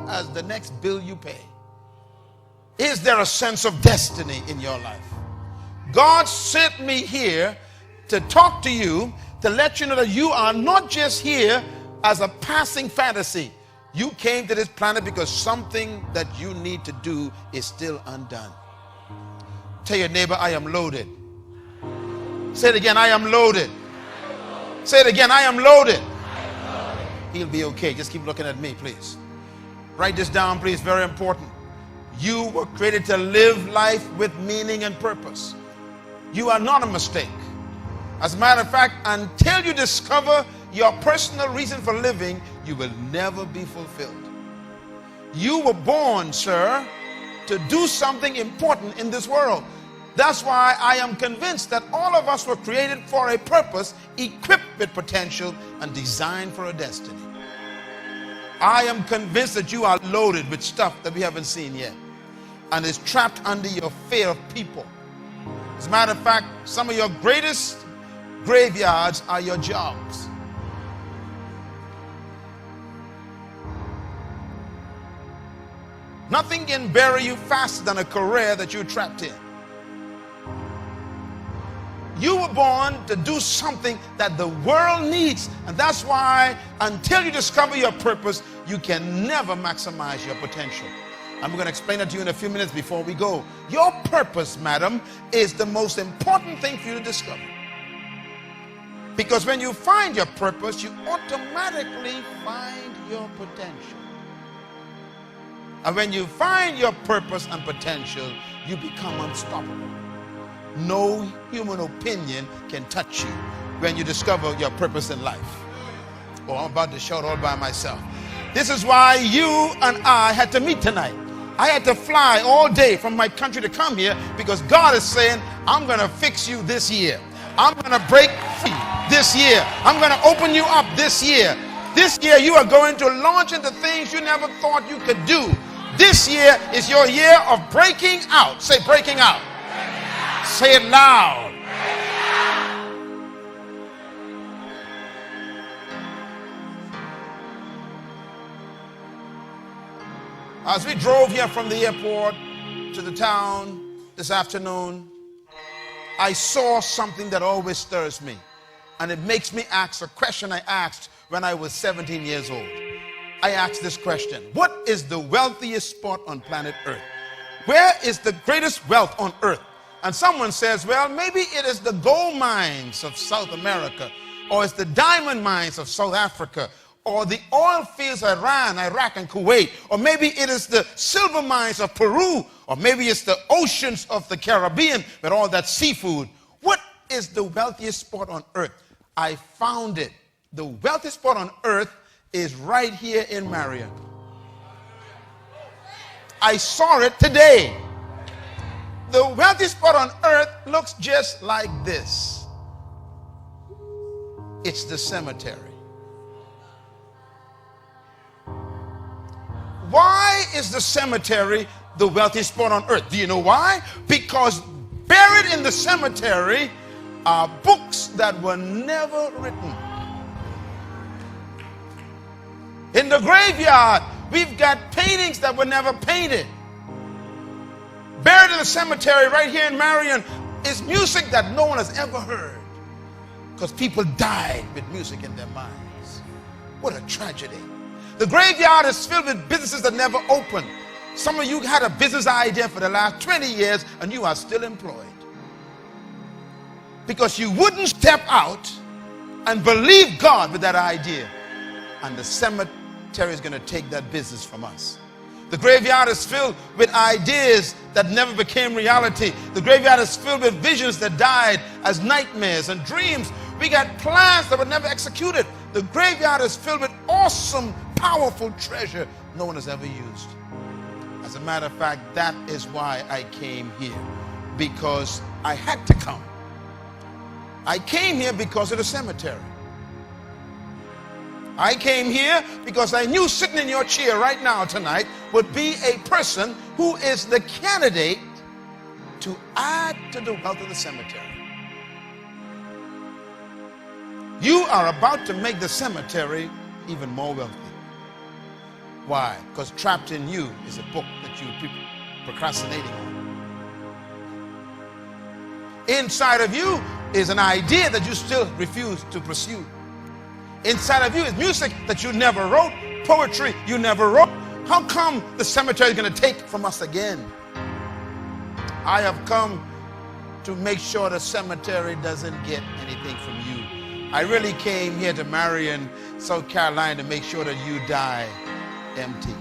as the next bill you pay? Is there a sense of destiny in your life? God sent me here to talk to you, to let you know that you are not just here as a passing fantasy. You came to this planet because something that you need to do is still undone. Tell your neighbor, I am loaded. Say it again, I am loaded. Say it again, I am loaded. He'll be okay. Just keep looking at me, please. Write this down, please. Very important. You were created to live life with meaning and purpose. You are not a mistake. As a matter of fact, until you discover your personal reason for living, you will never be fulfilled. You were born, sir, to do something important in this world. That's why I am convinced that all of us were created for a purpose, equipped with potential, and designed for a destiny. I am convinced that you are loaded with stuff that we haven't seen yet, and is trapped under your fear of people. As a matter of fact, some of your greatest graveyards are your jobs. Nothing can bury you faster than a career that you're trapped in. You were born to do something that the world needs, and that's why until you discover your purpose, you can never maximize your potential. I'm going to explain that to you in a few minutes before we go. Your purpose, madam, is the most important thing for you to discover. Because when you find your purpose, you automatically find your potential. And when you find your purpose and potential, you become unstoppable. No human opinion can touch you when you discover your purpose in life. Oh, I'm about to shout all by myself. This is why you and I had to meet tonight. I had to fly all day from my country to come here because God is saying, I'm going to fix you this year. I'm going to break free this year. I'm going to open you up this year. This year you are going to launch into things you never thought you could do. This year is your year of breaking out. Say breaking out. Say it loud. As we drove here from the airport to the town this afternoon, I saw something that always stirs me. And it makes me ask a question I asked when I was 17 years old. I asked this question: what is the wealthiest spot on planet Earth? Where is the greatest wealth on earth? And someone says, well, maybe it is the gold mines of South America, or it's the diamond mines of South Africa, or the oil fields of Iran, Iraq, and Kuwait, or maybe it is the silver mines of Peru, or maybe it's the oceans of the Caribbean with all that seafood. What is the wealthiest spot on earth? I found it. The wealthiest spot on earth is right here in Marion. I saw it today. The wealthiest spot on earth looks just like this. It's the cemetery. Why is the cemetery the wealthiest spot on earth? Do you know why? Because buried in the cemetery are books that were never written. In the graveyard, we've got paintings that were never painted. Buried in the cemetery right here in Marion is music that no one has ever heard, because people died with music in their minds. What a tragedy. The graveyard is filled with businesses that never opened. Some of you had a business idea for the last 20 years and you are still employed because you wouldn't step out and believe God with that idea. And the cemetery is going to take that business from us. The graveyard is filled with ideas that never became reality. The graveyard is filled with visions that died as nightmares and dreams. We got plans that were never executed. The graveyard is filled with awesome, powerful treasure no one has ever used. As a matter of fact, that is why I came here, because I had to come. I came here because of the cemetery. I came here because I knew sitting in your chair right now tonight would be a person who is the candidate to add to the wealth of the cemetery. You are about to make the cemetery even more wealthy. Why? Because trapped in you is a book that you're procrastinating on. Inside of you is an idea that you still refuse to pursue. Inside of you is music that you never wrote, poetry you never wrote. How come the cemetery is going to take from us again? I have come to make sure the cemetery doesn't get anything from you. I really came here to Marion, South Carolina, to make sure that you die empty.